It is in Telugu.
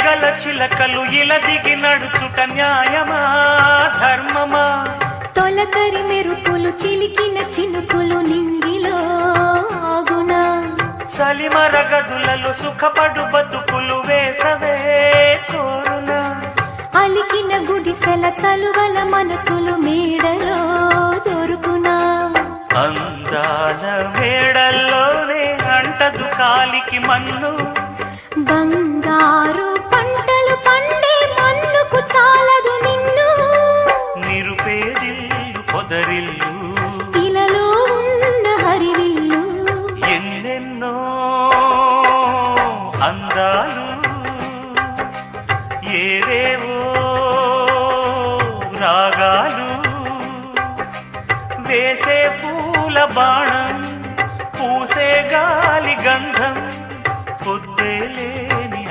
తెలివిగల చిలకలు ఇలా దిగి నడుచుట న్యాయమా ధర్మమా? తొలకరి మెరుపులు చిలికిన చినుకులు నింగిలో ఆగునా? చలిమర గదులలో సుఖపడు బతుకులు వేసవే కోరునా? అలికిన గుడిసెల చలువల మనసులు మేడలో దొరుకునా? అందాల మేడల్లోనే అంటదు కాలికి మన్ను. బంగారు పంటలు పండే మన్నుకు చాలదు నిన్ను. నిరుపేదిల్లు పొదరిల్లు ఇలలో ఉన్న హరివిల్లు ఎన్నెన్నో అందాలు ఏవేవో రాగాలు వేసే పూల బాణం పూసే గాలి గంధం